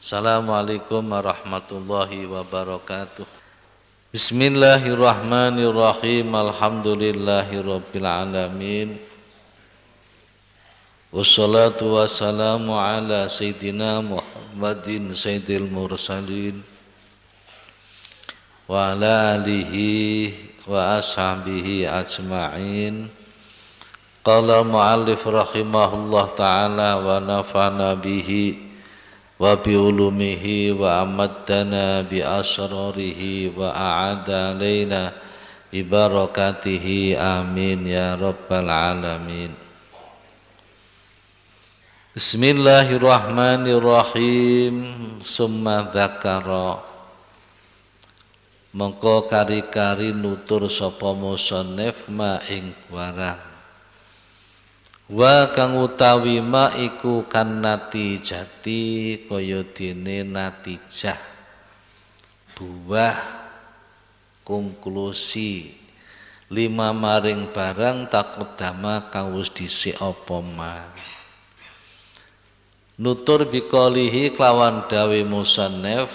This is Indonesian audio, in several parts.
Assalamualaikum warahmatullahi wabarakatuh. Bismillahirrahmanirrahim. Alhamdulillahirabbil alamin. Wassalatu wassalamu ala sayyidina Muhammadin sayyidil mursalin wa ala alihi wa ashabihi ajma'in. Qala mu'allif rahimahullah ta'ala wa nafa'na bihi wa bi ulumihi wa amaddana bi asrarihi wa a'ada alaina bi barakatihi amin ya rabbal alamin. Bismillahirrahmanirrahim. Summa dzakara, mengko kari-kari nutur sapa musannif ma ing barang wa kang utawi ma iku kan natijati kaya dene natijah buah konklusi lima maring barang takudama kang wis dhisik apa ma. Nutur biqalihi kelawan dawe musannif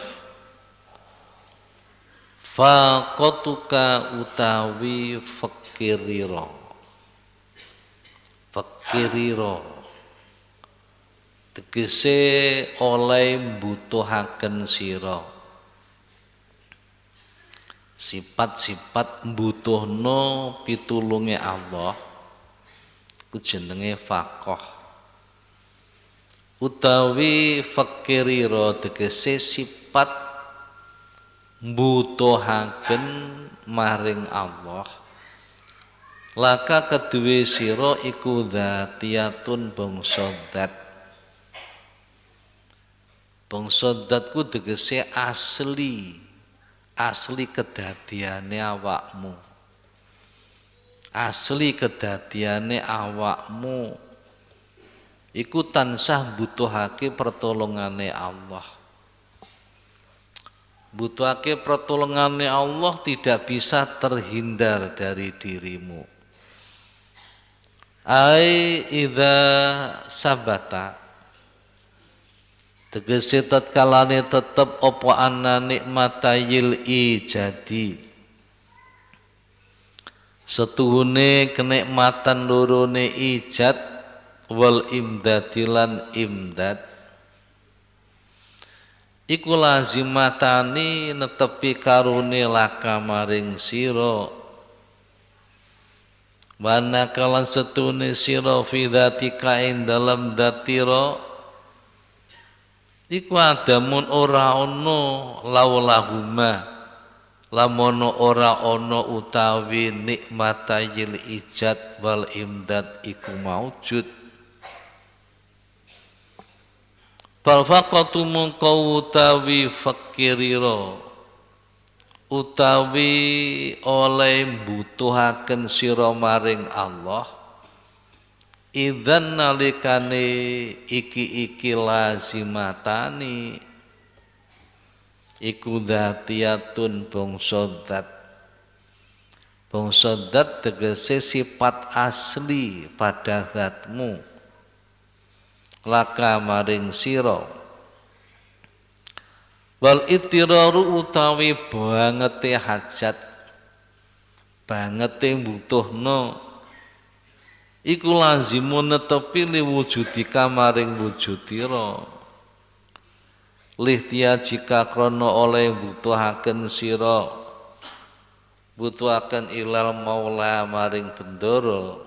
faqatuka utawi fakirira tegese oleh mbutuhaken sira sifat-sifat mbutuhno pitulunge Allah ku jenenge faqah utawi fakirira tegese sifat mbutuhaken maring Allah. Laka kedue sira iku dzatiyatun bangsa dzat. Bangsa dzat ku tegese asli kedadiane awakmu. Asli kedadiane awakmu iku tansah butuhake pertolongane Allah. Butuhake pertolongane Allah tidak bisa terhindar dari dirimu. Ai idza sabata tegese tatkalane tetep apa ana nikmatayil ijadi setuhune kenikmatan lorone ijad wal imdadilan imdad iku lazimatani netepi karune laka maring sira. Wana kalan setune sira fi dzatika ing dalem datira iku adamun ora ana laulahuma lamun ora ana utawi nikmatayil ijad wal imdad iku maujud. Falfaqatu mungko utawi fakirira utawi oleh mbutuhaken sira maring Allah idzan nalikane iki lazimatani iku dzatiyatun bangsa dzat tegese sifat asli pada zatmu laka maring sira. Wal itiraru utawi bangete hajat bangete mbutuhno iku lazimun netepi liwujudika maring wujudira lihtia jika krana oleh butuhaken sira butuhaken ilal maula maring bendoro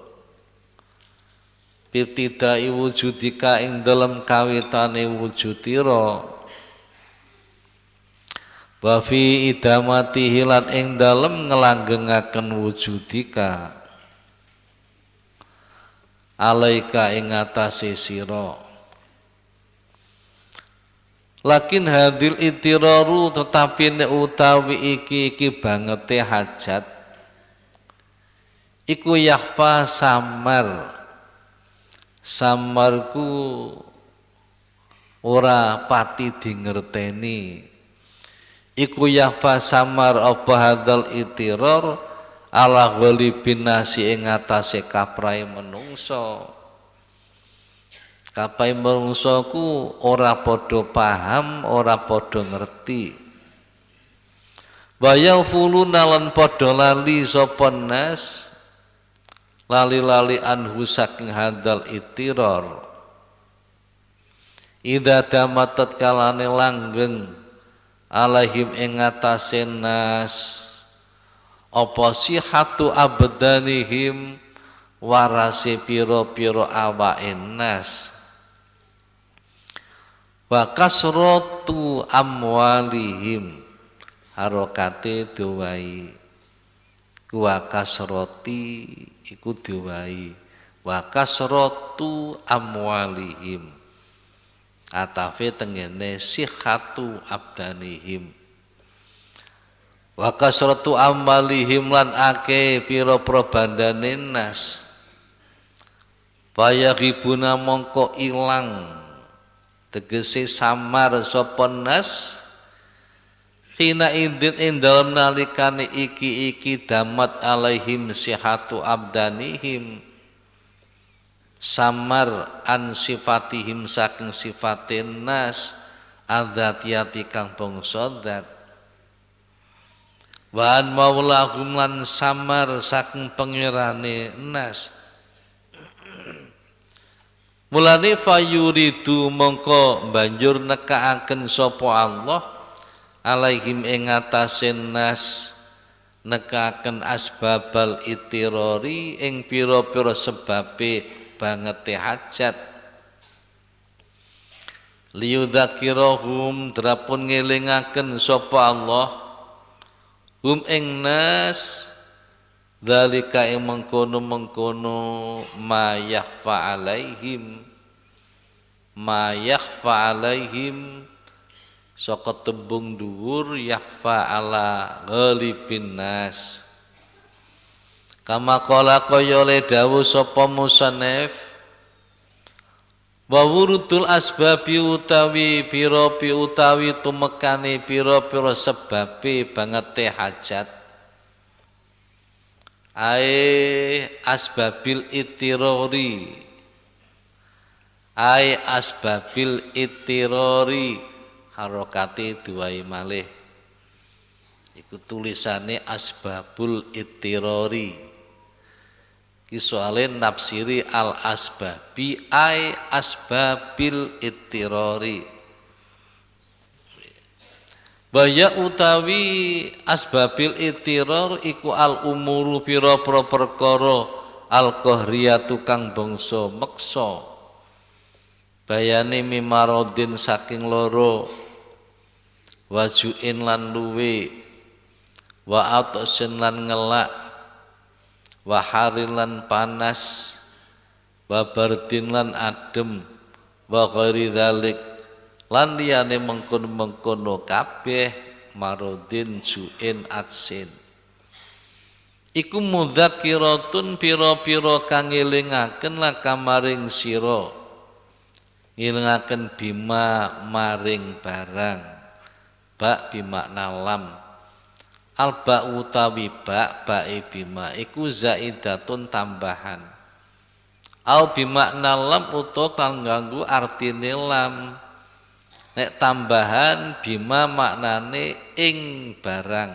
pitidai wujudika ing dalem kawitane wujudira wa fi idamatihi lan ing dalem ngelanggengaken wujudika alaika ing atase sira. Lakin hadil itiraru tetapi nek utawi iki bangete hajat iku yakhfa samarku ora pati dingerteni. Iku yakhfa samar apa hadzal itirar ala ghalibin nasi ing atase kaprahe menungso. Kapai menungsoku ora padha paham, ora padha ngerti. Wa yaghfuluna lan padha lali sapa nas, lali-lali anhu saking hadal itirar. Idza damatat kalane langgeng alaihim ing ngatasé nas apa sihatu abdanihim warase pira-pira awake nas. Wa kasratu amwalihim harokate diwai. Wa kasrati iku diwai. Wa kasratu amwalihim atafe tengene sihatu abdanihim. Wa kasratu amwalihim lan ake pira-pira bandane nas. Fayahibuna mongko ilang tegese samar sapa nas hina idin ing dalem nalikane iki damat alaihim sihatu abdanihim samar an sifatihim saking sifatin nas adzatiyati kang bangsa zat wa an maulahum lan samar saking pengirane nas. Mulane fayuridu mongko banjur nekaaken sapa Allah alaihim ing atase nas nekaaken asbabal itirori ing pira-pira sebabe bangete hajat. Liyudzakirahum drapun ngelingaken sapa Allah hum ing nas dzalika ing mengkono-mengkono ma yakhfa alaihim saka tembung dhuwur yakhfa ala ghalibin nas kama qala kaya le dawuh sapa musannif wa wurudul asbabi utawi pira-pira utawi tumekane pira-pira sebabe bangete hajat ai asbabil itirori harokate diwai malih iku tulisane asbabul itirori ki soale nafsiri al asbabi ai asbabil itirori. Baya utawi asbabil itiror iku al umuru pira-pira perkara al qahriyatu kang bangsa meksa. Bayane mimarodin saking loro wajuin lan luwe wa atsin lan ngelak wa harin lan panas wa bardin lan adem wa ghairi dzalik lan liyane mengkono-mengkono kabeh marodin juin atsin iku mudzakiratun pira-pira kang ngelingaken laka maring sira ngelingaken bima maring barang ba bimakna lam alba utawi bae bima iku zaidatun tambahan au bimakna lam utawa kang nganggo artine lam. Nek tambahan bima maknane ing barang.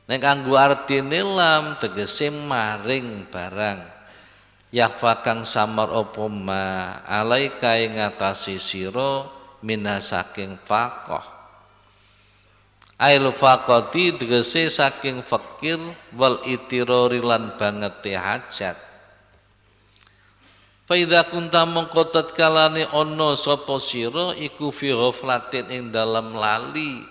Nek kanggo artine lam tegese maring barang. Yakhfa kang samar apa ma alaika ing ngatasi sira minha saking faqah. Ail faqati tegese saking fakir wal itirori lan bangete hajat. Faidha kunta mongko tatkalane ana sapa sira iku fi ghaflatin ing dalem lali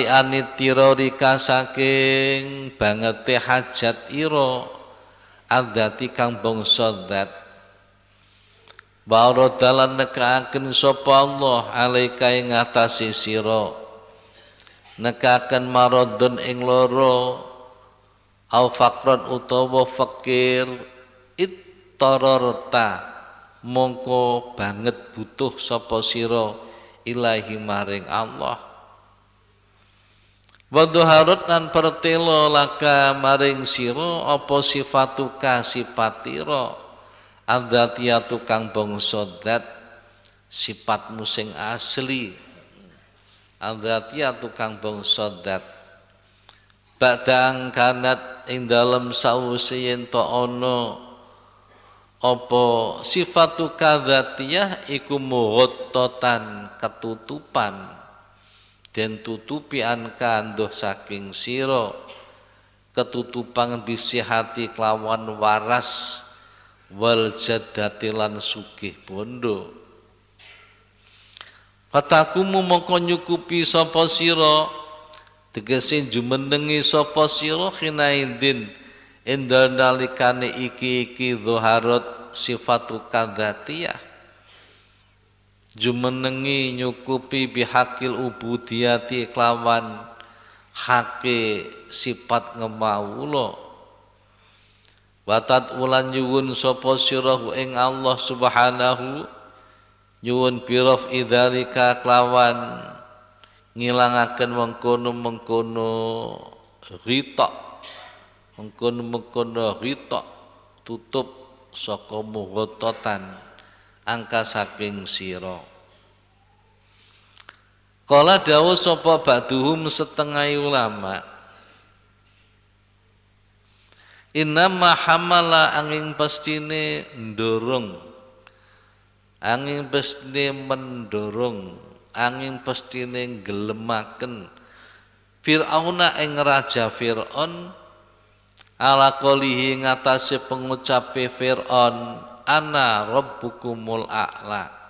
anitirorika saking bangete hajat ira adzati kang bangsa zat wa dalan nekaaken sapa Allah alaika ing ngatasi sira nekaaken maradun ing lara au faqran utawa fakir tararta mongko banget butuh sapa sira ilahi maring Allah wa dhaharat lan pertelo laka maring sira apa sifatuka sipatira adzatiyatu kang bangsa zat sifatmu sing asli adzatiyatu kang bangsa zat ba'dang kanat ing dalem sawise yen to ana apa sifatu kadzatiyah iku mughattatan ketutupan den tutupi ankanduh saking sira ketutupan bisihati kelawan waras wal jaddati lan sugih bondo katakumu mongko nyukupi sapa sira tegese jumenengi sapa sira khinaidin endal nalikane iki zuharat sifatu kadzatiyah jumenengi nyukupi bihakil ubudiyati kelawan hake sifat ngemawula watat ulan nyuwun sapa sira ing Allah subhanahu nyuwun biraf idzalika kelawan ngilangaken mengkono-mengkono ritok mengkono-mengkono ritok tutup saka mughattatan angka saking sira kala dawuh sapa ba'duhum setengah ulama innama hamala angin pastine ndorong angin pastine mendorong angin pastine gelemaken Fir'auna ing raja Fir'aun ala qolihi ngatasé pengucape Fir'aun ana rabbukumul a'la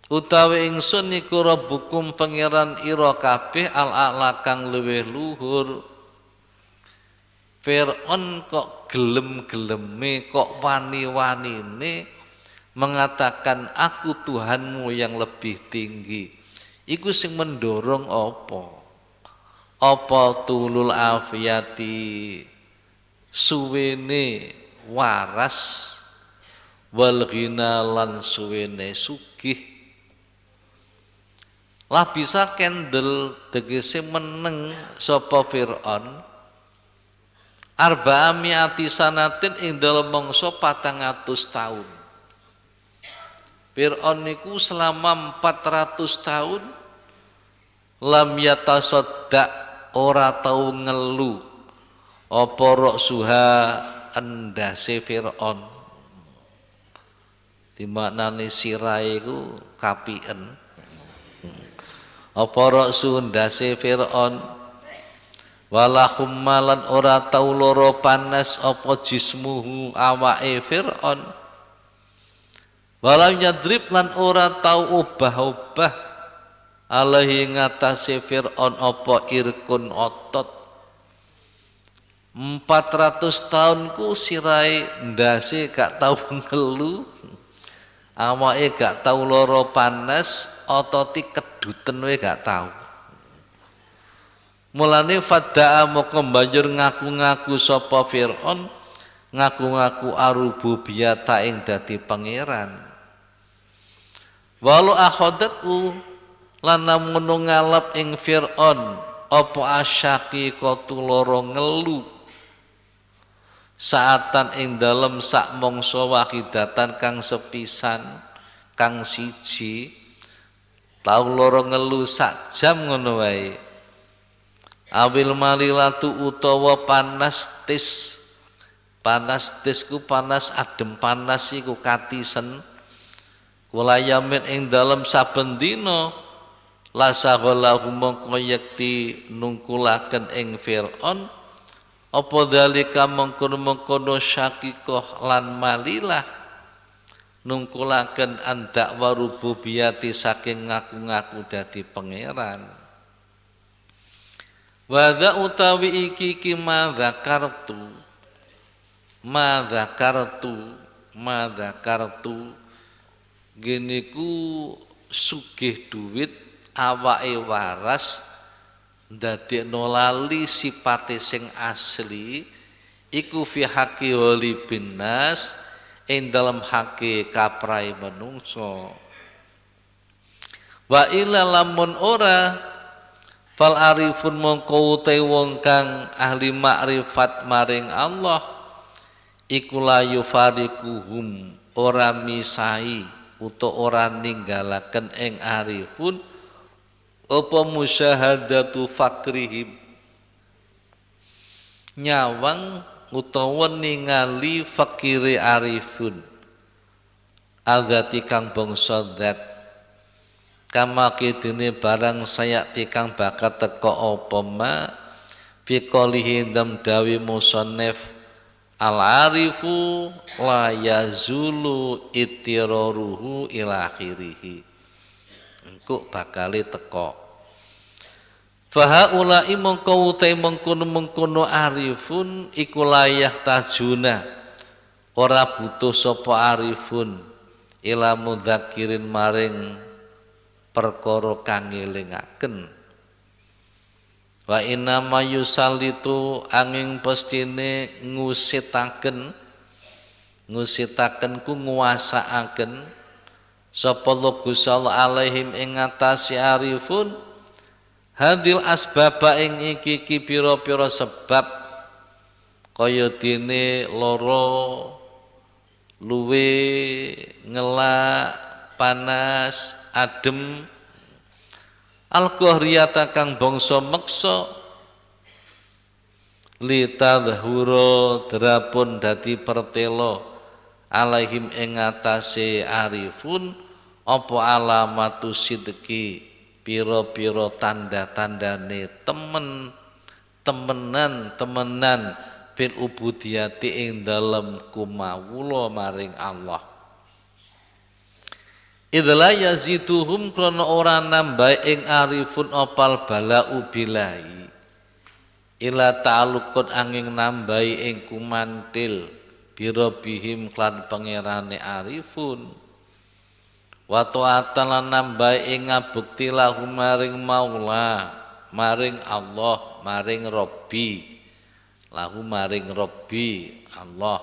utawi ingsun niku rabbukum pangeran ira kabeh al a'la kang luwih luhur Fir'aun kok gelem-geleme kok wani-wanine mengatakan aku Tuhanmu yang lebih tinggi iku sing mendorong apa tulul afiyati suwene waras wal ghina lan suwene sugih lah bisa kendel tegese meneng sapa Fir'aun arba'amiati sanatin ing dalem mangsa 400 tahun Fir'aun niku selama 400 tahun lam yatasaddaq ora tau ngelu apa roksuha endase Fir'aun dimaknani sirahe iku kapien apa roksu endase Fir'aun walahum malan ora tau loro panas apa jismuhu awake Fir'aun walau nyadrib lan ora tau obah-obah alaihi ngatasi Fir'aun apa irkun otot 400 tahunku sirai ndase gak tau ngelu awake gak tau loro panas ototi keduten we gak tau mulane fadda'a moko banjur ngaku-ngaku sapa Fir'aun ngaku-ngaku arububiyata ing dadi pangeran walau akhodatu lan namun ngalap ing Fir'aun apa asyaki kotu loro ngelu saatan ing dalem sak mangsa wahidatan kang sepisan kang siji tau loro ngelu sak jam ngono wae awil malilatu utawa panas tis ku panas adem panas iku katisen kula yamin ing dalem saben dina la saghalahu mongko yekti nungkulaken ing Fir'aun apa dalika mengkono-mengkono syakikoh lan malilah nungkulaken andak warububiyati saking ngaku-ngaku dadi pangeran wa utawi iki ma dzakartu gene ku sugih duit awake waras ndadekno lali sipate sing asli iku fi haqqi walibin nas ing dalem hake kaprai menungso wa ila lamun ora fal arifun mongko te wong kang ahli makrifat maring Allah iku la yufarikuhum ora misai utawa ora ninggalaken ing arifun apa musyahadatu fakrihim nyawang utawa ningali fakire arifun azati kang bangsa zat kama kidene barang saya tikang bakat teka apa ma biqolihi ndam dawi musannif al arifu la yazulu ittiraruhu ila akhirih engko bakale teka fahaula mongko utai mengkono arifun iku layah tajuna ora butuh sapa arifun ila mudzakirin maring perkara kang ngelingaken wa inna mayusallitu angin pestine ngusitaken ku nguwasaaken sapa Gusti Allah alaihim ing ngatasi arifun hadil asbaba ing iki pira-pira sebab kaya dene lara luwe ngelak panas adem al-qahriyata kang bangsa meksa litadhura drapun dadi pertelo alaihim ing atase arifun apa alamatu sidqi pira-pira tanda-tandane temenan fil ubudiyati ing dalem kumawula maring Allah idla yaziduhum krana ora nambah ing arifun opal bala'u bilahi ila ta'alluqun angin nambahi ing kumantil birobihim klan pangerane arifun wa ta'atan lan nambahi ing ngabukti lahum maring maula maring Allah maring Rabbi lahu maring Rabbi Allah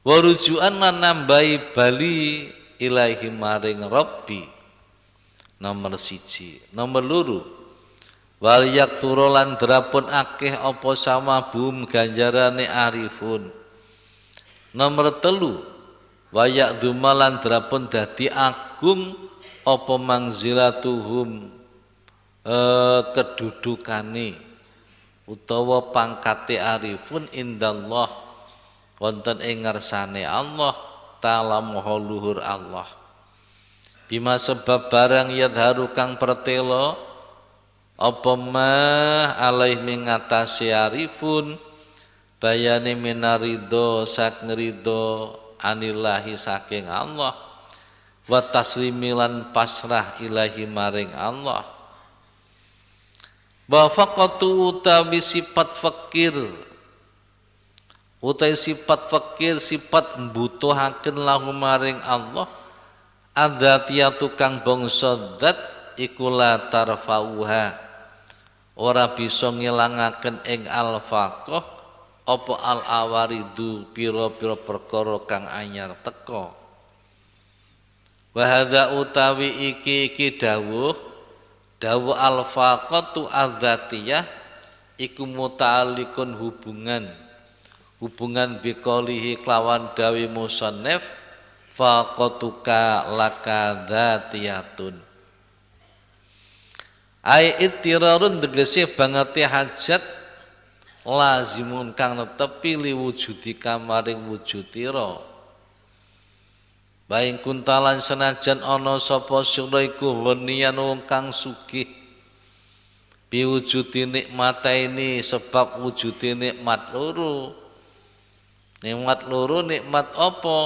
wa rujukan lan nambahi bali ilahi maring Rabbi nomor 1 nomor 2 wal yaktsura lan drapun akeh apa sama bum ganjarane arifun nomor 3 wa yakdumalan drapun dadi agung apa mangzilatuhum kedudukane utawa pangkate arifun indallah wonten ing ngarsane Allah ta'ala maha luhur Allah bima sebab barang yadharu kang pertelo apa mah alaih mengatasi arifun bayane minarido sak ngrido anillahi saking Allah wa taslimilan pasrah ilahi maring Allah wa faqatu utawi sifat fakir utai sifat fakir sifat mbutuhaken lahu maring Allah adzatiyatu kang bangsa zat iku la tarfauha ora bisa ngilangaken ing al-faqah apa al-awaridu pira-pira perkara kang anyar teka wa hadza utawi iki dawuh al-faqatu adzatiyah iku muta'alliqun hubungan biqolihi kelawan dawi musannif faqatuka laka dzatiyatun ai ittirarun tegese bangete hajat lazimun kang netepi liwujudika maring wujudira baing kuntalan senajan ana sapa sira iku wenian wong kang sugih biwujudi nikmataini sebab wujude nikmat loro nikmat apa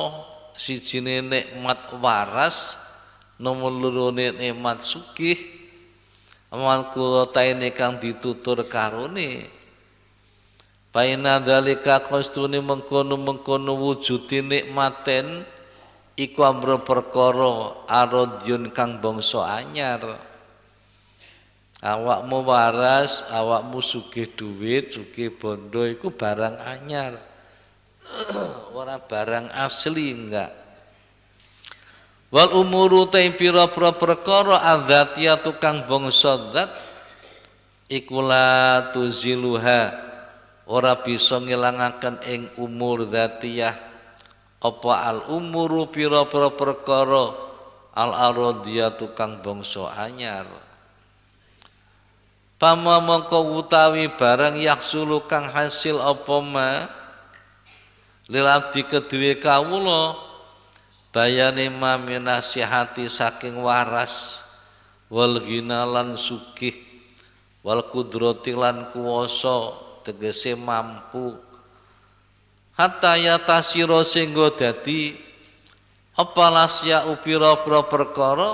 sijine nikmat waras nomor loro nikmat sugih amal kulotaine kang ditutur karone paina dalika kostune mengkono wujude nikmaten iku amro perkara arodyun kang bangsa anyar awakmu waras awakmu sugih dhuwit sugih bondo iku barang anyar ora barang asli enggak wal umuru ta pira-pira perkara adzatiyatu kang bangsa zat iku la tuziluha ora bisa ngilangaken ing umur dzatiyah apa al umuru pira-pira perkara al aradiyatu kang bangsa anyar. Pama mongko utawi barang yaksulu kang hasil apa ma lil abdi kedue kawula bayane ma minasihati saking waras wal ginalan sugih wal kudrati lan kuwasa tegese mampu hatta yatasira singgo dadi apa lasya upira-pira perkara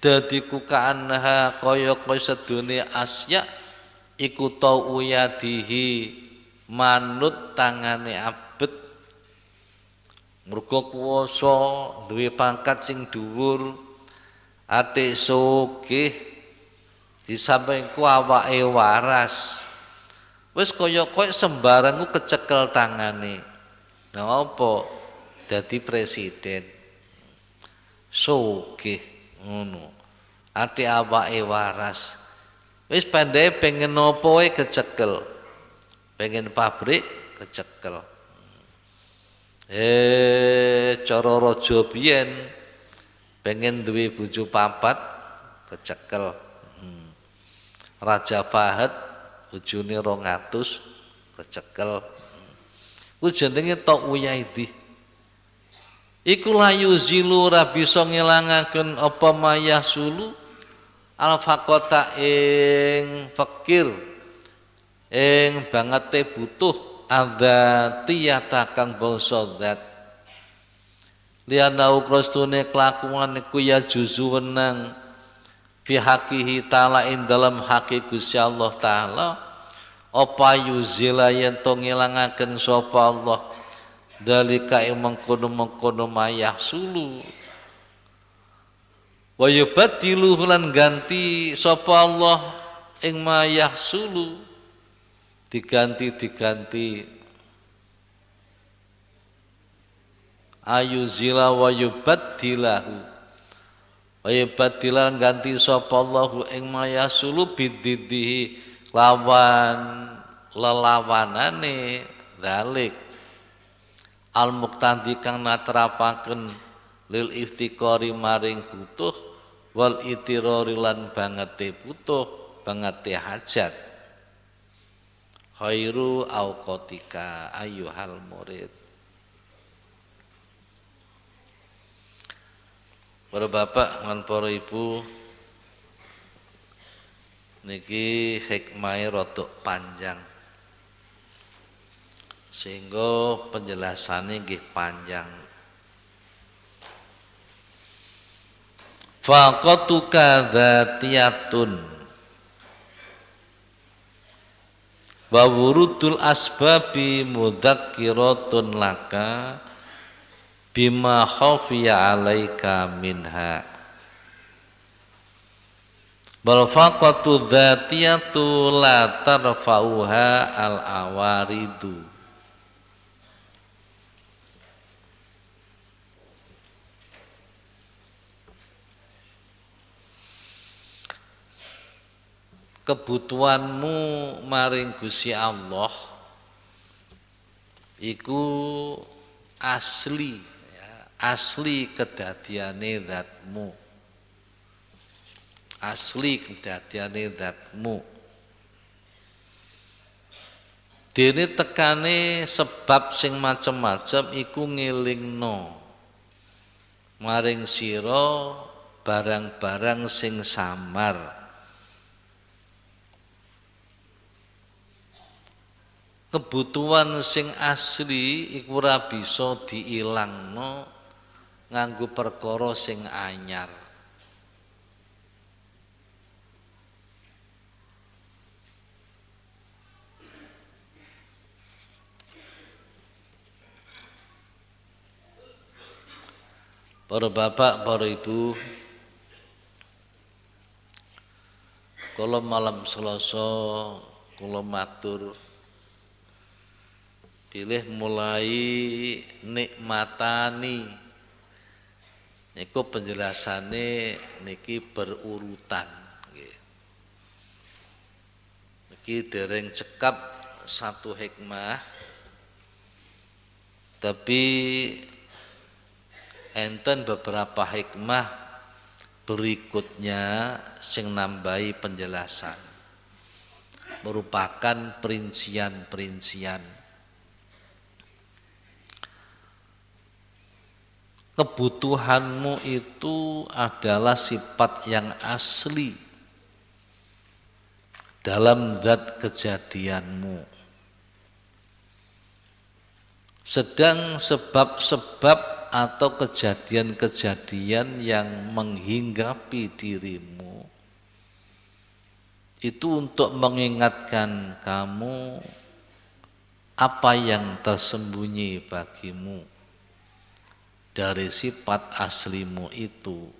dadi kukaanha kaya sedune asya iku tau uyadihi manut tangane abet mergo kuwasa duwe pangkat sing dhuwur ati sugih disamping ku awake waras wis kaya kowe sembarang ku kecekel tangane nah apa dadi presiden sugih ngono ati awake waras wis pandai pengen apa wae kecekel pengen pabrik kecekel cara raja biyen pengen duwe bojo papat kecekel Raja Fahad bojone 200 kecekel ku jenenge tok uyaidi iku layu zilu ora bisa ngilangaken apa mayah sulu al faqata ing fakir ing bangete butuh adzatiyata kang bangsa zat liana ukrastune kelakuan iku ya juzu wenang fi haqihi ta'ala ing dalam haki Gusti Allah taala apa yuzila yen to ngilangaken sapa Allah dalika ing mengkono-mengkono mayah sulu wa yubaddilu lan ganti sapa Allah ing mayah sulu diganti ayuzila wa yubaddilahu wa yubaddilan ganti sapa Allah ing mayah sulu bididihi lawan lelawanane dalik al muqtadi kang natrapaken lil iftikari maring butuh wal itirari lan bangete butuh bangete hajat khairu auqatika ayyuhal murid. Para bapak lan para ibu niki hikmahe rada panjang sehingga penjelasannya nggih panjang. Faqatuka dzatiyatun wa wurudul asbabi mudzakkiratun laka bima khafiya alaika minha bal faqatu dzatiyatu la tarfa'uha al awaridu. Kebutuhanmu maring Gusti Allah iku asli ya, asli kedadiane zatmu asli kedadiane zatmu dene tekane sebab sing macem-macem iku ngelingno maring sira barang-barang sing samar. Kebutuhan sing asli iku ora bisa diilangno nganggo perkara sing anyar. Para bapak, para ibu, kula malam Selasa kula matur pilih mulai nikmatani niku penjelasane niki berurutan nggih. Niki dereng cekap satu hikmah, tapi enten beberapa hikmah berikutnya sing nambahi penjelasan, merupakan perincian-perincian. Kebutuhanmu itu adalah sifat yang asli dalam zat kejadianmu. Sedang sebab-sebab atau kejadian-kejadian yang menghinggapi dirimu itu untuk mengingatkan kamu apa yang tersembunyi bagimu dari sifat aslimu itu.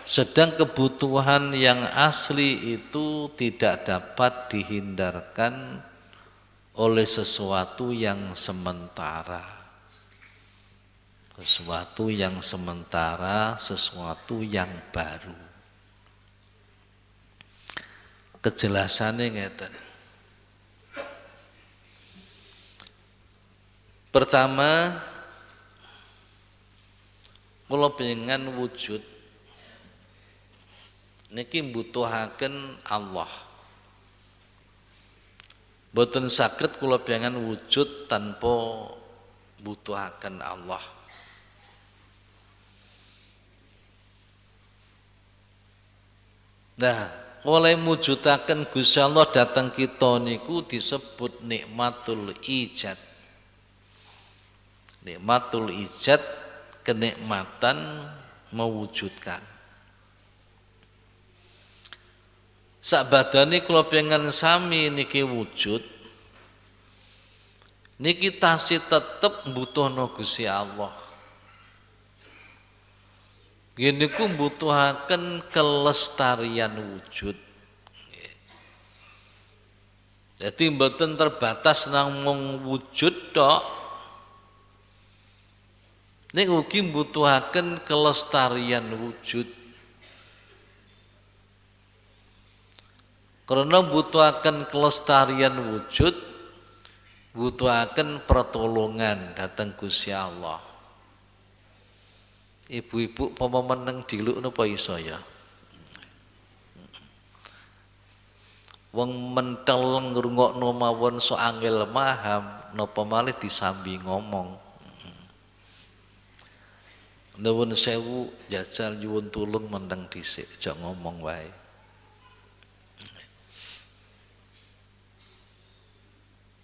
Sedang kebutuhan yang asli itu tidak dapat dihindarkan oleh sesuatu yang sementara. Sesuatu yang sementara, sesuatu yang baru. Kejelasannya ngeten. Pertama, kula pengen wujud niki mbutuhaken Allah. Boten saged kula pengen wujud tanpa butuhaken Allah. Nah, oleh mujudaken Gusti Allah datang kita niku disebut nikmatul ijad. Nikmatul ijad, kenikmatan mewujudkan. Sakbadane kula pengen sami niki wujud, niki tasih tetep mbutuhna Gusti Allah. Gini ku mbutuhaken kelestarian wujud. Jadi mboten terbatas namung wujud tok. Nek ugi mbutuhaken kelestarian wujud. Karena mbutuhaken kelestarian wujud, mbutuhaken pertolongan dhateng Gusti Allah. Ibu-ibu pama meneng diluk napa iso ya? Wong mentel ngrungokno mawon sok angel maham, napa malih disambi ngomong. Nuwun sewu jajal nyuwun tulung mendeng dhisik, aja ngomong wae.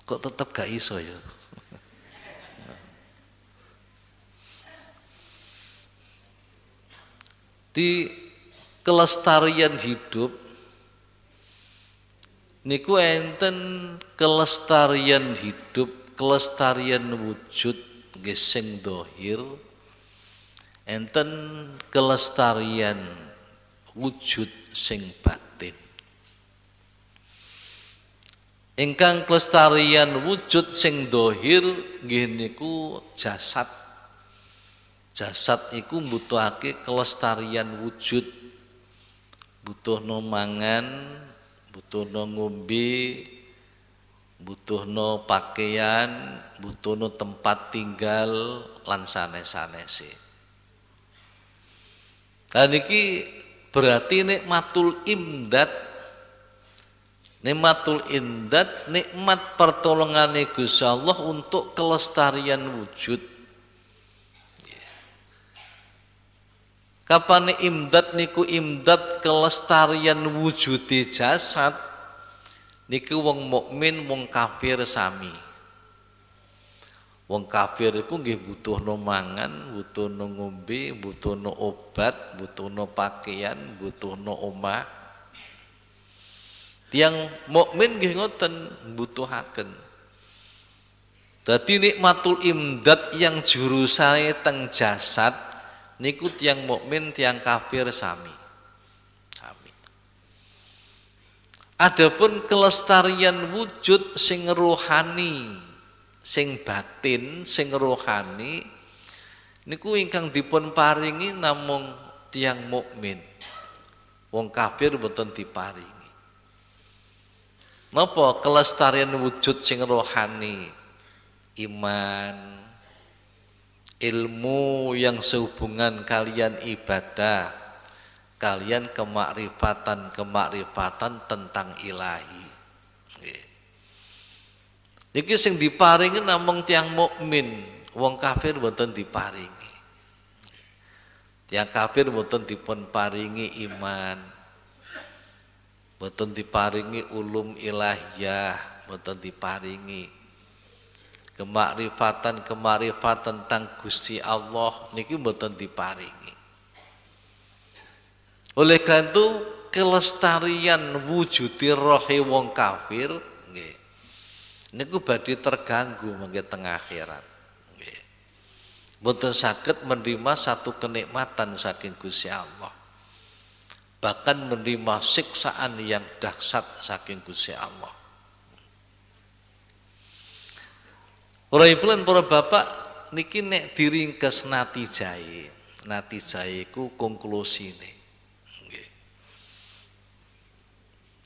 Kok tetep gak iso ya? Di kelestarian hidup niku enten kelestarian hidup, kelestarian wujud nggih sing dhahir, enten kelestarian wujud sing batin. Ingkang kelestarian wujud sing dhahir nggih niku jasad. Jasad iku mbutuhake kelestarian wujud. Butuhno mangan, butuhno ngombe, butuhno pakaian, butuhno tempat tinggal lan sanes-sanese. Dan iki berarti nikmatul imdad. Nikmatul imdad, nikmat pertolongane Gusti Allah untuk kelestarian wujud. Kapan imdad niku imdad kelestarian wujude jasad niku wong mukmin wong kafir sami. Wong kafir iku nggih butuhno mangan, butuhno ngombe, butuhno obat, butuhno pakaian, butuhno omah. Tiang mukmin nggih ngoten mbutuhaken. Dadi nikmatul imdad yang jurusane teng jasad niku tiang mukmin, tiang kafir sami. Sami. Adapun kelestarian wujud sing rohani, sing batin, sing rohani niku ingkang dipun paringi namung tiang mukmin. Wong kafir boten diparingi. Napa kelestarian wujud sing rohani, iman, ilmu yang sehubungan kalian ibadah, kalian kemakrifatan tentang ilahi. Nggih. Niki sing diparingi namung tiyang mukmin, wong kafir mboten diparingi. Tiyang kafir mboten dipun paringi iman. Mboten diparingi ulum ilahiyah, mboten diparingi kemakrifatan tentang Gusti Allah niki mboten diparingi. Oleh karena itu kelestarian wujudi rohe wong kafir nggih niku badhe terganggu mangke teng akhirat. Nggih. Mboten saged menerima satu kenikmatan saking Gusti Allah. Bahkan menerima siksaan yang dahsyat saking Gusti Allah. Para ibu lan para bapak niki nek diringkes natijahe. Natijahe iku konklusine. Nggih.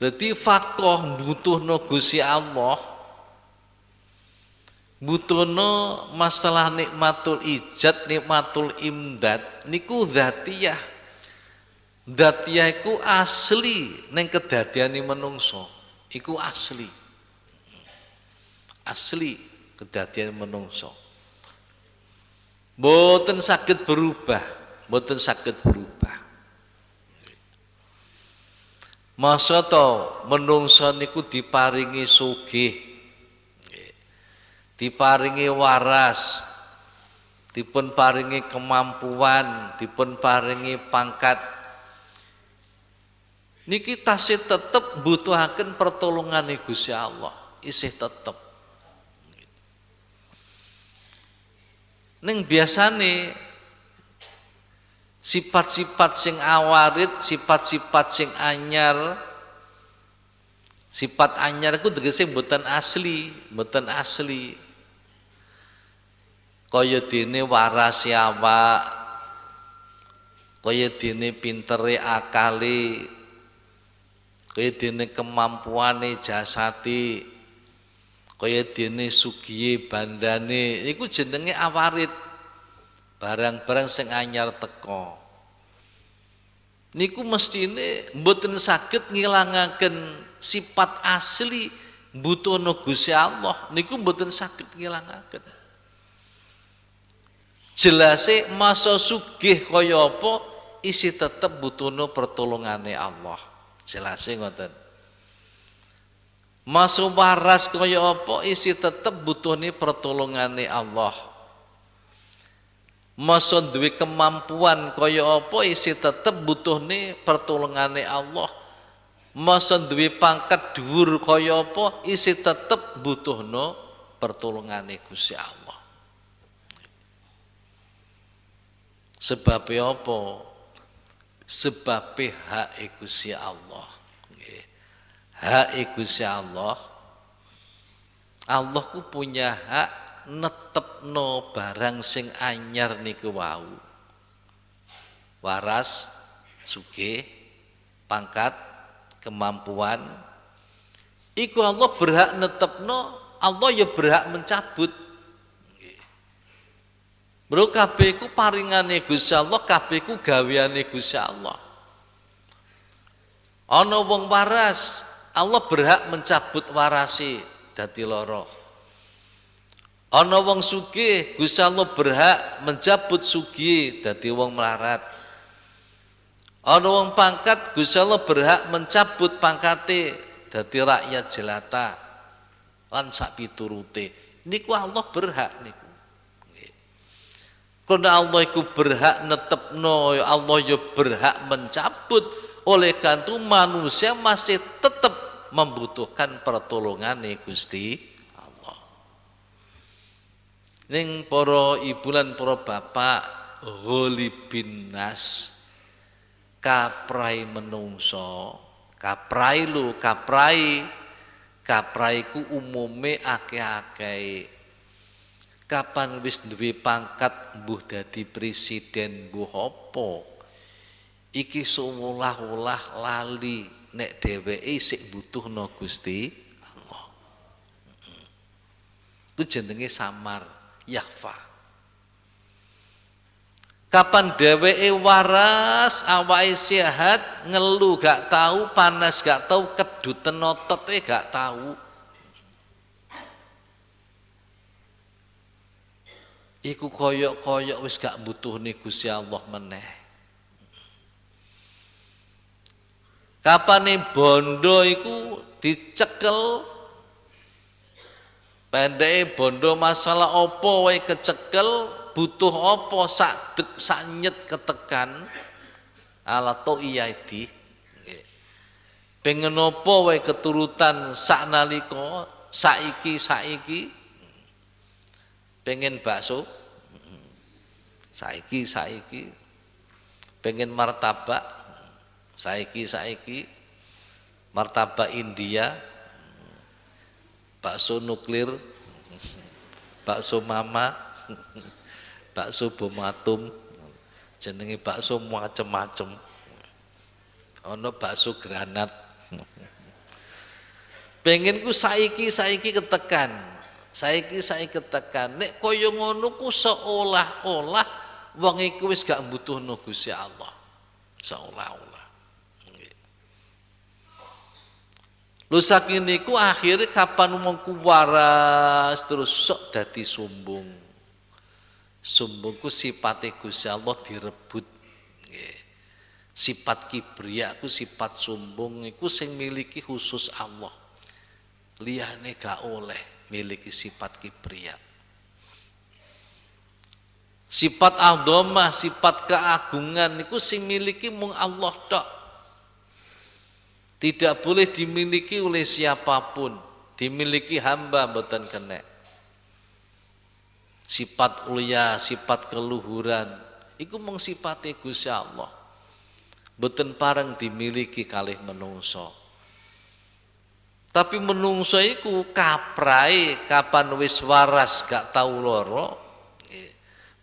Dadi faqih butuhno Gusti Allah. Butuhno masalah nikmatul ijad, nikmatul imdad niku dzatiyah. Dzatiyah iku asli ning kedadiane menungso. Iku asli. Asli kedadian menungso. Mboten saged berubah, mboten saged berubah. Masa to menungso niku diparingi sugih. Diparingi waras, dipun paringi kemampuan, dipun paringi pangkat. Niki tasih tetep butuhaken pertolongane Gusti Allah, isih tetep. Ning biasane sifat-sifat sing awarid, sifat-sifat sing anyar, sifat anyar iku tegese mboten asli, mboten asli. Kaya dene warase awak, kaya dene pintere akale, kaya dene kemampuane jasati, kaya dene sugihe bandane, iku jenenge awarid. Barang-barang sing anyar teka. Niku mestine mboten saged ngilangaken sifat asli butuhna Gusti Allah. Niku mboten saged ngilangaken. Jelase masa sugih kaya apa isi tetep butuhna pertolongane Allah. Jelase ngoten. Masa waras kaya apa isi tetep butuhne pertolongane Allah. Masa duwe kemampuan kaya apa isi tetep butuhne pertolongane Allah. Masa duwe pangkat dhuwur kaya apa isi tetep butuhno pertolongane Gusti Allah. Sebab apa? Sebab hak Gusti Allah. Hak Gusti Allah. Allah ku punya hak netepno barang sing anyar niku wau. Waras, sugih, pangkat, kemampuan. Iku Allah berhak netepno, Allah ya berhak mencabut. Bro kabeh ku paringane Gusti Allah, kabeh ku gaweane Gusti Allah. Ana wong waras, Allah berhak mencabut warase dadi lara. Ana wong sugih, Gusti Allah berhak mencabut sugih dadi wong melarat. Ana wong pangkat, Gusti Allah berhak mencabut pangkate dadi rakyat jelata. Lan sak piturute. Niku Allah berhak niku. Karena Allah itu berhak netepno, Allah ya berhak mencabut. Oleh karena itu manusia masih tetap membutuhkan pertolongan Gusti Allah. Ning para ibu lan para bapak, ghalibin nas, kaprai menungso, kaprai ku umume akeh-akeh. Kapan wis duwe pangkat mbuh dadi presiden mbuh apa iki seolah-olah lali nek dheweke isih butuhna Gusti Itu jenenge samar, yakhfa. Kapan dheweke waras, awake sehat, ngelu gak tahu, panas gak tahu, keduten otote gak tahu. Iku koyok-koyok wis gak butuhne Gusti Allah meneh. Kapane bondo iku dicekel, pendeke bondo masalah apa wae kecekel, butuh apa sak nyet ketekan ala to iya di. Pengen apa wae keturutan sak nalika saiki pengen bakso saiki pengen martabak saiki martabak India, bakso nuklir, bakso mama, bakso bom atom, jenenge bakso macem-macem. Ono bakso granat. Pengen ku saiki ketekan. Saiki ketekan. Nek kaya ngono ku seolah-olah wong iku wis gak mbutuhno Gusti Allah. Seolah-olah. Lho saking niku akhire kapan mongku waras terus sok dadi sombong. Sombong ku sipate Gusti Allah direbut. Nggih. Sifat kibriya ku sifat sombong iku sing miliki khusus Allah. Liyane gak oleh miliki sifat kibriya. Sifat azamah, sifat keagungan niku sing miliki mung Allah tok. Tidak boleh dimiliki oleh siapapun. Dimiliki hamba mboten kena. Sifat ulia, sifat keluhuran iku mung sifate Gusti Allah. Mboten pareng dimiliki kalih menungso. Tapi menungso iku kaprae kapan wis waras gak tau lara,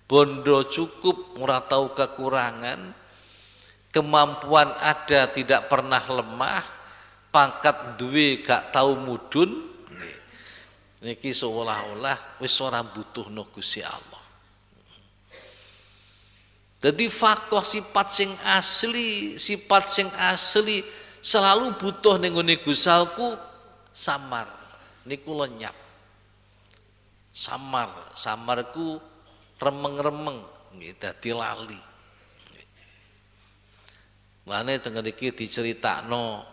bondo cukup ora tau kekurangan, kemampuan ada tidak pernah lemah, pangkat duwe gak tau mudhun. Niki seolah-olah wis ora butuhno Gusti Allah. Jadi faktor sifat sing asli selalu butuh ning ngene Gusti Allah samar. Niku lenyap. Samarku remeng-remeng nggih dadi lali. Mane teng ngriki diceritakno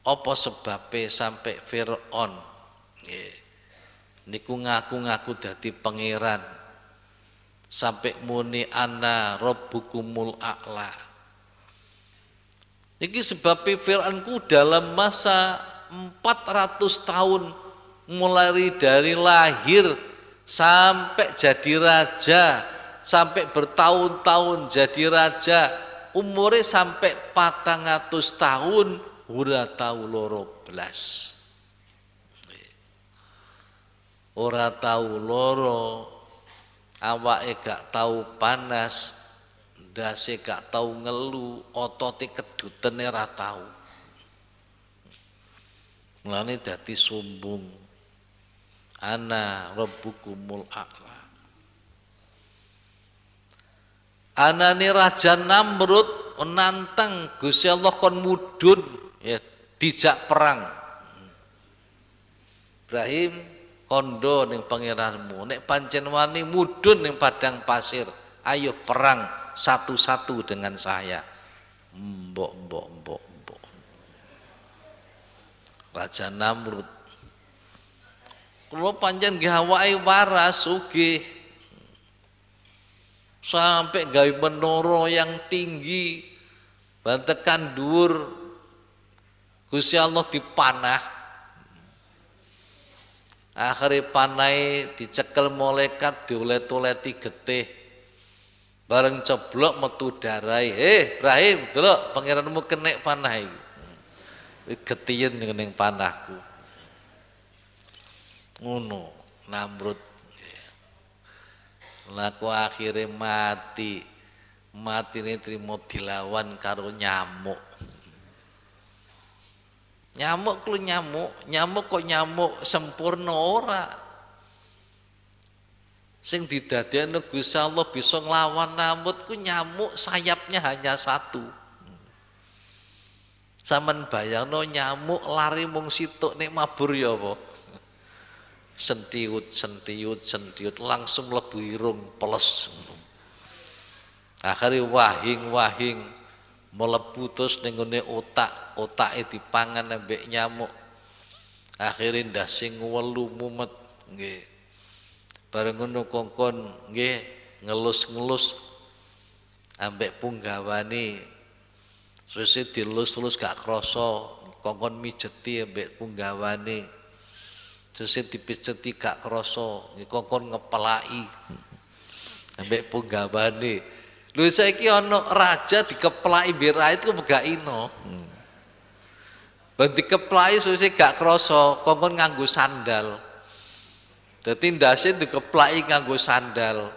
apa sebabe sampai Firaun nggih. Niku ngaku-ngaku dadi pangeran. Sampai muni ana rabbukumul a'la. Niki sebabe Firaun ku dalam masa 400 tahun mulai dari lahir sampai jadi raja, sampai bertahun-tahun jadi raja, umure sampai 400 tahun ora tau loro blas. Ora tau loro, awake gak tau panas, ndase gak tau ngelu, otote keduten ora tau. Mulane dadi sombong. Ana rabbukumul a'la. Anane Raja Namrud nantang Gusti Allah kon mudhun ya dijak perang. Ibrahim kondo ning pangeranmu, nek pancen wani mudhun ning padang pasir, ayo perang satu-satu dengan saya. Mbok. Raja Namrud. Kula pancen nggih awake waras sugih. Sampai gawe menara yang tinggi, bantekan dhuwur. Gusti Allah dipanah. Akhire panahe dicekel malaikat diolet-oleti getih. Bareng ceblok metu darahe. Ibrahim, delok pangeranmu kenek panah iki. Getiyen ning panahku. Ngono Namrud. Laku akhirnya mati. Matine trimo dilawan karo nyamuk. Nyamuk kok nyamuk sempurna ora. Sing didadekno Gusti Allah bisa nglawan nyamuk ku nyamuk sayapnya hanya satu. Sampeyan bayangno nyamuk lari mung situk nek mabur ya apa? Sentiut langsung mlebu irung peles. Akhire wahing mlebu terus ning ngene otake dipangan ambek nyamuk. Akhire ndase ngwelu mumet nggih. Bareng ngono kongkon nggih ngelus-ngelus ambek punggawane. Sese dilus-lus gak krasa, kongkon mijeti ambek punggawane. Sese dipijeti gak krasa, kongkon ngepelaki ambek punggawane. Lho saiki ana raja dikeplaki mbek rakyat ku gak ino. Ben dikeplaki sese gak krasa, kongkon nganggo sandal. Dadi ndase dikeplaki nganggo sandal.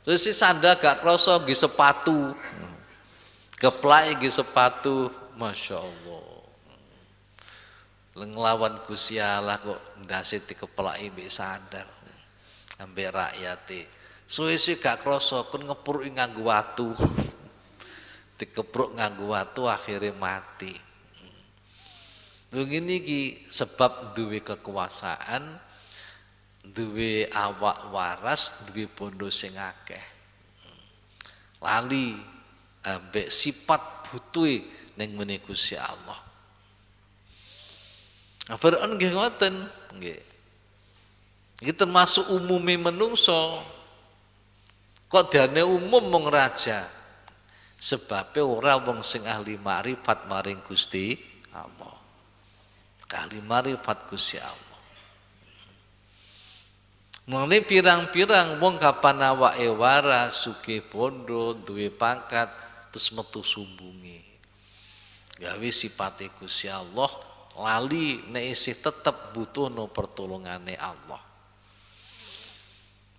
Terus si sandal gak krasa nggih sepatu. Keplaki nggih sepatu, Masya Allah. Nglawan Gusti Allah kok ndase dikeplaki mbek sandal ambek rakyate. Suwe-suwe gak krasa kon ngepruki nganggo watu. Dikepruk nganggo watu akhirnya mati. Lho ngene iki sebab duwe kekuasaan, duwe awak waras, duwe bondo sing akeh. Lali ambek sifat butuhe ning mene Gusti Allah. Fir'aun nggih ngoten, nggih. Iki termasuk umume menungso. Kok dene umum mung raja? Sebabe ora wong sing ahli makrifat maring Gusti Allah. Ahli makrifat Gusti Allah. Mulane pirang-pirang wong kapan awake waras, sugih bondo, duwe pangkat, terus metu sumbunge. Gawe sipate Gusti Allah, lali nek isih tetep butuhno pertolongane Allah.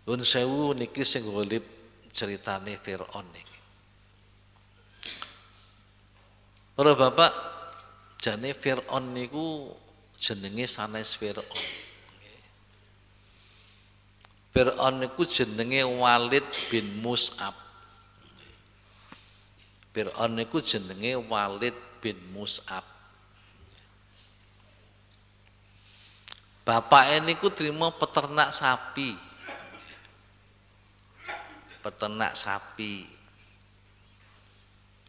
Nun sewu niki sing golip ceritane Firaun niki. Para bapak, jane Firaun niku jenenge sanes Firaun. Firaun niku jenenge Walid bin Mus'ab. Firaun niku jenenge Walid bin Mus'ab. Bapake niku trima peternak sapi. Peternak sapi.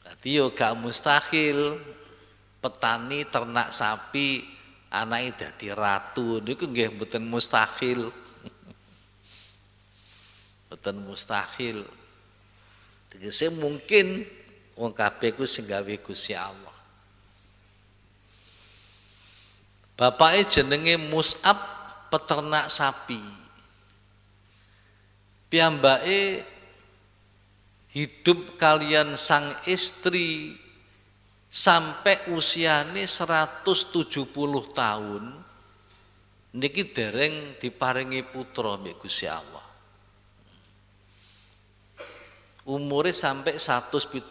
Dadi yo gak mustahil petani ternak sapi anake dadi ratu niku nggih mboten mustahil. Mboten mustahil. Tegese mungkin wong kabeh ku sing gawe Gusti Allah. Bapake jenenge Mus'ab, peternak sapi. Piyambake hidup kalian sang istri sampai usiane 170 tahun niki dereng diparingi putra mbek Gusti Allah. Umure sampai 170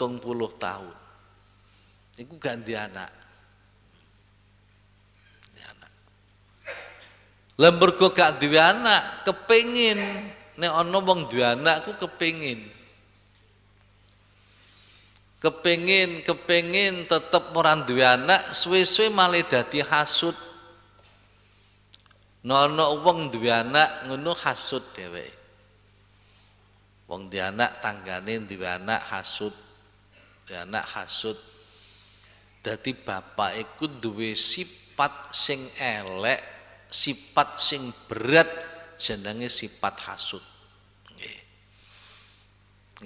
tahun. Iku gak ndek anak. Lah mergo gak duwe anak, kepengin nek ana wong duwe anak ku kepengin. Kepengin tetep ora duwe anak, suwe-suwe malah dadi hasud. Ana wong duwe anak ngono hasud dheweke. Wong duwe anak tanggane duwe anak hasud. Duwe anak hasud. Dadi bapak iku duwe sifat sing elek, sifat sing berat jenenge sifat hasud. Nggih.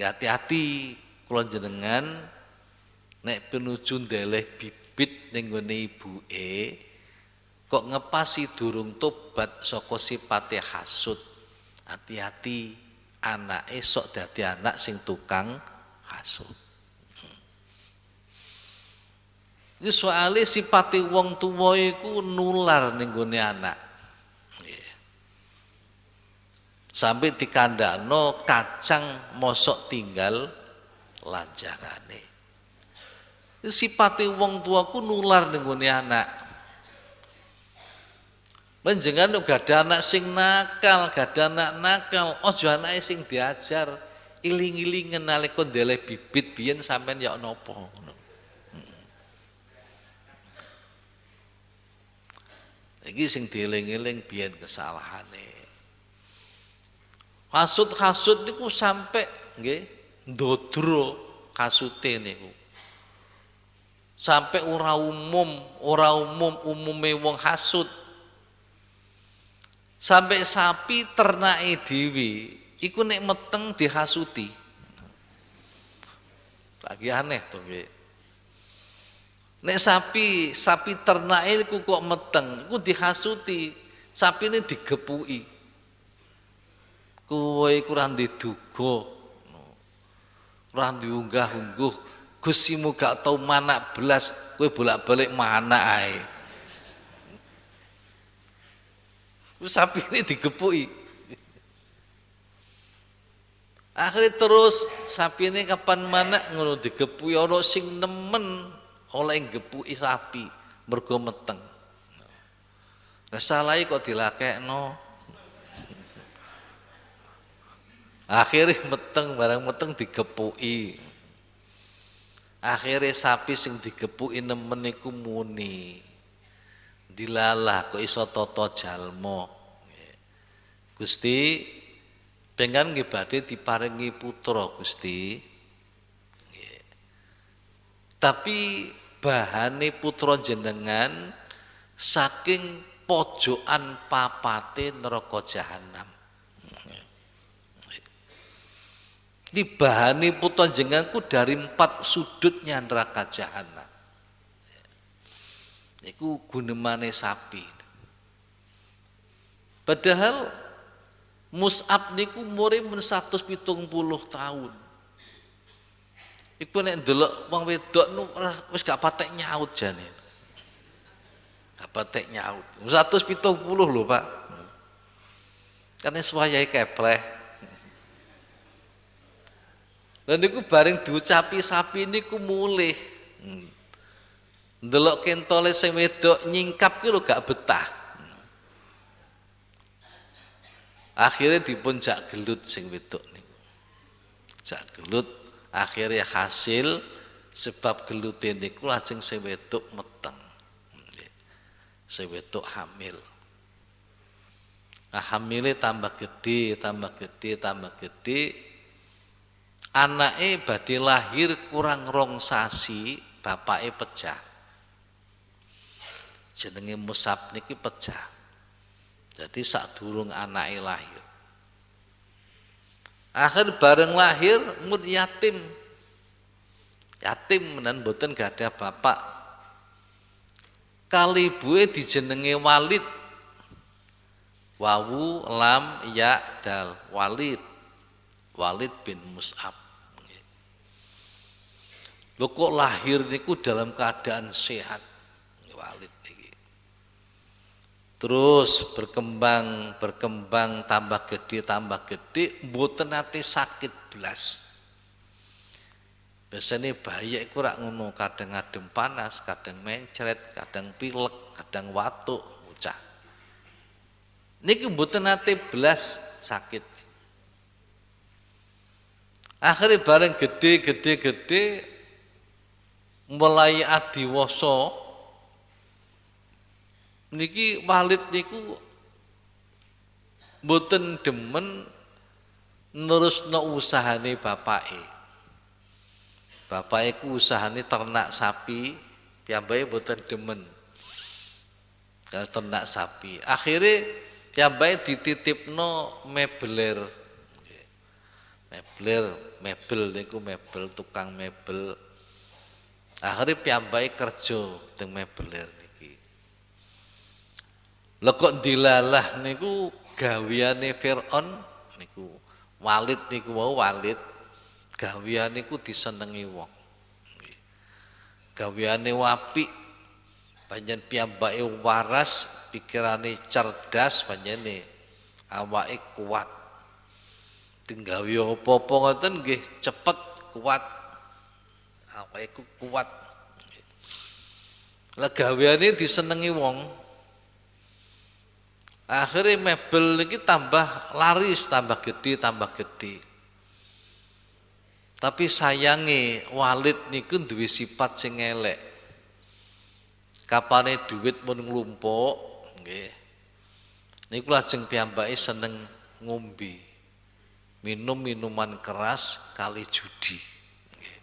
Hati-hati kula jenengan nek pinuju ndeleh bibit ning gone ibuke kok ngepasi durung tobat saka sifate hasud. Hati-hati anake sok dadi anak sing tukang hasud. Iki soale sipate wong tuwa iku nular ning gone anak. Sampai dikandakno kacang mosok tinggal lanjarane. Sipate wong tua ku nular ning gone anak. Panjenengan gak ada anak sing nakal, gak ada anak nakal, ojo anake sing diajar. Iling-ilingen nalika ndeleh bibit biyen sampean ya napa ngono. Iki sing dieling-eling biyen kesalahane. Hasud-hasud niku sampe nggih ndodro kasute niku. Sampai ora umum umume wong hasud. Sampai sapi ternake dhewe iku nek meteng dihasuti. Lagi aneh to nggih. Nek sapi ternake iku kok meteng, iku dihasuti, sapine digepuki. Kowe iku ora ndiduga. Ora diunggah-ungguh, Gustimu gak tau manak belas, kowe bolak-balik manak ae. Sapine digepuki. Akhirnya terus sapine kapan manak ngono digepuki ana sing nemen oleh gepuki sapi mergo meteng. Lah salahe kok dilakekno. Akhirnya meteng barang meteng digepuki. Akhirnya sapi sing digepuki nemen iku muni. Dilalah kok iso tata jalma. Gusti pengen nggih badhe diparingi putra Gusti. Tapi bahane putra jenengan saking pojokan papate neraka jahanam. Ini bahane putra jenenganku dari 4 sudutnya neraka jahanam. Iku gunemane sapi. Padahal Mus'ab niku umure mun 170 tahun. Iku nek ndelok wong wedok nu wis gak patek nyaut jane. Gak patek nyaut. 170 lho, Pak. Kan suwayahe kepleh. Lah niku bareng diucapi sapi niku mulih. Ndelok kentole sing wedok nyingkap ki lho gak betah. Akhirnya dipun jak gelut sing wedok niku. Jak gelut akhirnya hasil sebab gelute niku lajeng sing wedok meteng. Sing wedok hamil. Nah, hamile tambah gede, tambah gede, tambah gede. Anake badhe lahir kurang 2 sasi, bapake pecah. Jenenge Mus'ab niki pecah. Jadi sadurung anake lahir. Akhir bareng lahir mun yatim. Yatim menan mboten gadah bapak. Kali ibuke dijenenge Walid. Wawu lam ya dal Walid. Walid bin Mus'ab. Lho kok lahir niku dalam keadaan sehat. Walid iki. Terus berkembang tambah gede mboten nate sakit blas. Biasane bayi iku rak ngono, kadang adem panas, kadang mencret, kadang pilek, kadang watuk, bocah. Niki mboten nate blas sakit. Akhirnya bareng gede mulai adiwasa niki Walid niku mboten demen nerusno usahane bapake. Bapake ku usahane ternak sapi, piyambake mboten demen. Kalau ternak sapi, akhirnya piyambake dititipno mebler. Mebel niku mebel tukang mebel. Akhirnya piyambake kerja teng mebler niki. Lha kok dilalah niku gaweane Firaun niku. Walid niku wau Walid gaweane niku disenengi wong. Gaweane apik. Panjen piyambake waras, pikirane cerdas, panjene awake kuat. Tinggal yo apa-apa ngoten nggih cepet kuat. Awake kuat. Lah gaweane disenengi wong. Akhirnya mebel niki tambah laris, tambah gede, tambah gede. Tapi sayange Walid niku duwe sifat sing elek. Kapane duit mun nglumpuk, nggih. Niku lajeng piyambake seneng ngombe. Minum minuman keras kali judi. Nggih.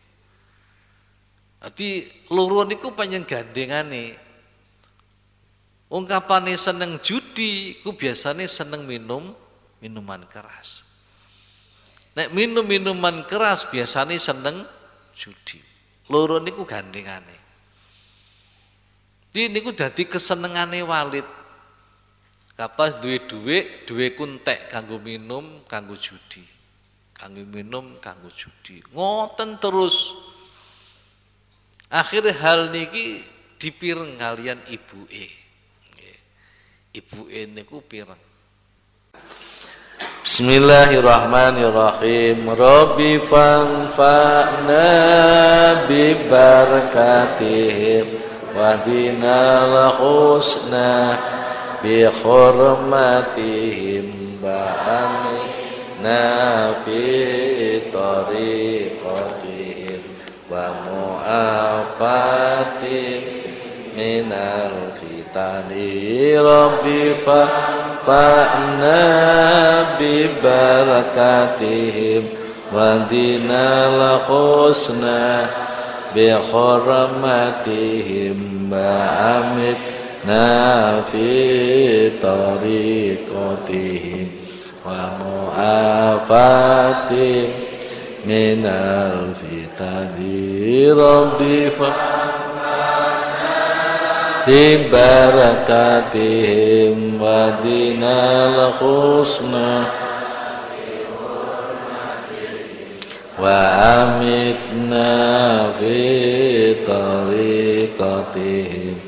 Dadi loro niku panjang gandengane. Ungkapane seneng judi, ku biasane seneng minum minuman keras. Nek minum minuman keras biasane seneng judi. Loro niku gandengane. Di niku dadi kesenengane Walid. Kapas duwe dhuwit, duwe kuntek kanggo minum, kanggo judi. Kanggo minum, kanggo judi. Ngoten terus. Akhire hal niki dipireng kalian ibuke. Ibuke niku pireng. Bismillahirrahmanirrahim. Rabbi fanfa'na bi barakatihim wa dinal husna bi hurmatihim wa amina fi tariqatihim wa mu'afatihim minal fitani rabbi fa'na bi barakatihim wa dinal husna bi hurmatihim wa amitna fi tariqatihim wa mu'afatihim minal fitani rabbi di barakatihim wa dinal husna wa amitna fi tariqatihim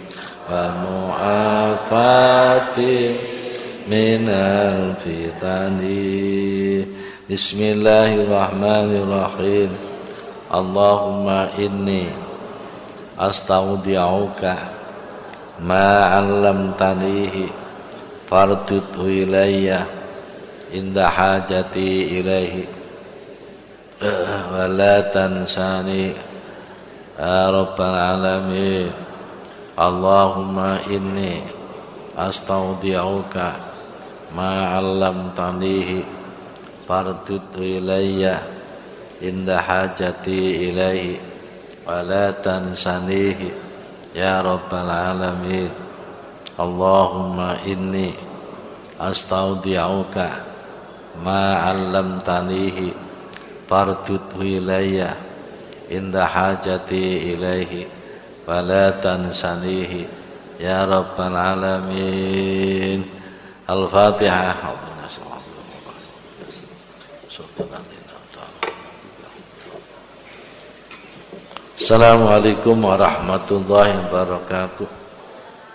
wa mu'afatihim minal fitani. Bismillahirrahmanirrahim. Allahumma inni astaudi'uka ma 'allamtanihi fardudhu ilayya inda hajati ilaihi wa la tansani ya rabbal alamin. Allahumma inni astaudi'uka ma 'allamtanihi fardudhu ilayya inda hajati ilaihi wa la tansanihi ya rabbal alamin. Allahumma inni astaudi'uka ma 'allamtanihi fardudhu ilayya inda hajati ilaihi wa la tansanihi ya rabbal alamin. Al-Fatihah. Assalamualaikum warahmatullahi wabarakatuh.